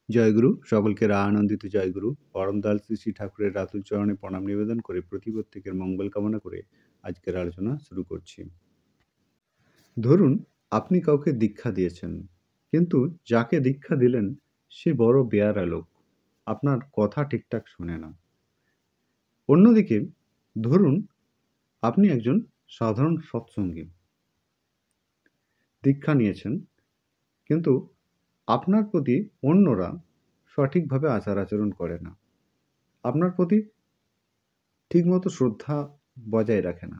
জয়গুরু, সকলকে আনন্দিত জয়গুরু। পরমদয়াল শ্রী শ্রী ঠাকুরের রাতুল চরণে প্রণাম নিবেদন করে প্রত্যেকের মঙ্গল কামনা করে আজকের আলোচনা শুরু করছি। ধরুন আপনি কাউকে দীক্ষা দিয়েছেন, কিন্তু যাকে দীক্ষা দিলেন সে বড় বেয়ারা লোক, আপনার কথা ঠিকঠাক শোনে না। অন্যদিকে ধরুন আপনি একজন সাধারণ সৎসঙ্গী, দীক্ষা নিয়েছেন, কিন্তু আপনার প্রতি অন্যরা সঠিকভাবে আচার আচরণ করে না, আপনার প্রতি ঠিকমতো শ্রদ্ধা বজায় রাখে না।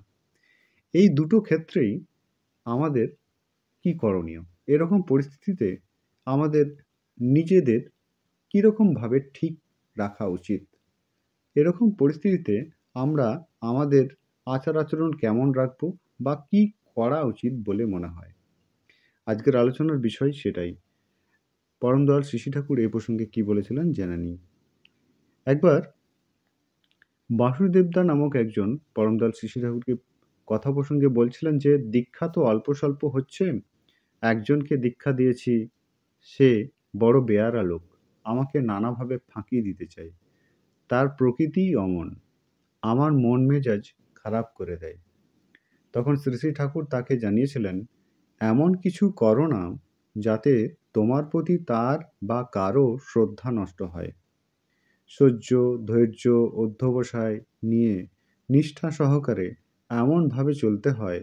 এই দুটো ক্ষেত্রেই আমাদের কি করণীয়? এরকম পরিস্থিতিতে আমাদের নিজেদের কীরকমভাবে ঠিক রাখা উচিত? এরকম পরিস্থিতিতে আমরা আমাদের আচার আচরণ কেমন রাখবো বা কি করা উচিত বলে মনে হয়? আজকের আলোচনার বিষয় সেটাই। পরমদয়াল শ্রী শ্রী ঠাকুর এ প্রসঙ্গে কি বলেছিলেন জেনে নিই। একবার বাসুদেবদা নামক একজন পরমদয়াল শ্রী শ্রী ঠাকুরকে কথা প্রসঙ্গে বলছিলেন যে, দীক্ষা তো অল্প স্বল্প হচ্ছে, একজনকে দীক্ষা দিয়েছি, সে বড় বেয়ারা লোক, আমাকে নানাভাবে ফাঁকি দিতে চায়, তার প্রকৃতিই অমন, আমার মন মেজাজ খারাপ করে দেয়। তখন শ্রী শ্রী ঠাকুর তাকে জানিয়েছিলেন, এমন কিছু করো না যাতে তোমার প্রতি তার বা কারো শ্রদ্ধা নষ্ট হয়। সহ্য, ধৈর্য, অধ্যবসায় নিয়ে নিষ্ঠা সহকারে এমনভাবে চলতে হয়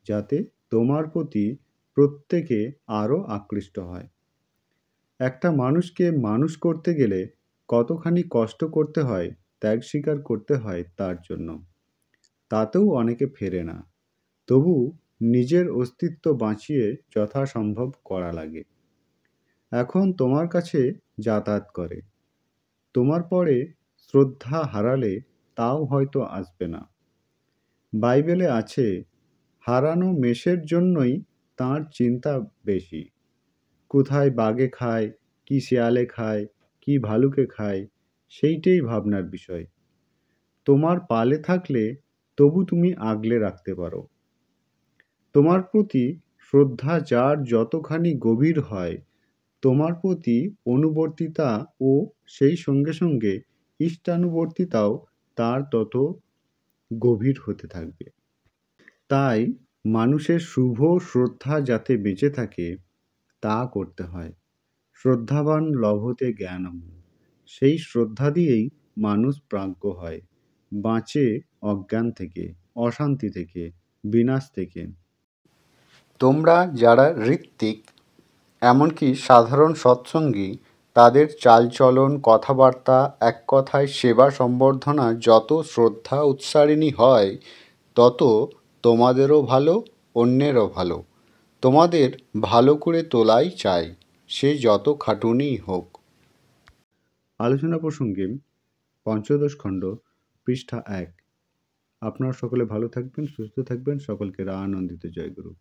যাতে তোমার প্রতি প্রত্যেকে আরও আকৃষ্ট হয়। একটা মানুষকে মানুষ করতে গেলে কতখানি কষ্ট করতে হয়, ত্যাগ স্বীকার করতে হয় তার জন্য, তাতেও অনেকে ফেরে না, তবু নিজের অস্তিত্ব বাঁচিয়ে যথাসম্ভব করা লাগে। এখন তোমার কাছে যাতায়াত করে, তোমার পরে শ্রদ্ধা হারালে তাও হয়তো আসবে না। বাইবেলে আছে, হারানো মেষের জন্যই তাঁর চিন্তা বেশি। কোথায় বাঘে খায়, কি শেয়ালে খায়, কি ভালুকে খায়, সেইটাই ভাবনার বিষয়। তোমার পালে থাকলে তবু তুমি আগলে রাখতে পারো। তোমার প্রতি শ্রদ্ধা যার যতখানি গভীর হয়, তোমার প্রতি অনুবর্তিতা ও সেই সঙ্গে সঙ্গে ইষ্টানুবর্তিতাও তার তত গভীর হতে থাকবে। তাই মানুষের শুভ শ্রদ্ধা যাতে বেঁচে থাকে তা করতে হয়। শ্রদ্ধাবান লভতে জ্ঞানম, সেই শ্রদ্ধা দিয়েই মানুষ প্রাজ্ঞ হয়, বাঁচে অজ্ঞান থেকে, অশান্তি থেকে, বিনাশ থেকে। তোমরা যারা ঋত্বিক, এমনকি সাধারণ সৎসঙ্গী, তাদের চালচলন, কথাবার্তা, এক কথায় সেবা সম্বর্ধনা যত শ্রদ্ধা উৎসারিণী হয়, তত তোমাদেরও ভালো, অন্যেরও ভালো। তোমাদের ভালো করে তোলাই চাই, সে যত খাটুনিই হোক। আলোচনা প্রসঙ্গে পঞ্চদশ খণ্ড, পৃষ্ঠা 1। আপনারা সকলে ভালো থাকবেন, সুস্থ থাকবেন, সকলকে আনন্দিত জয়গুরু।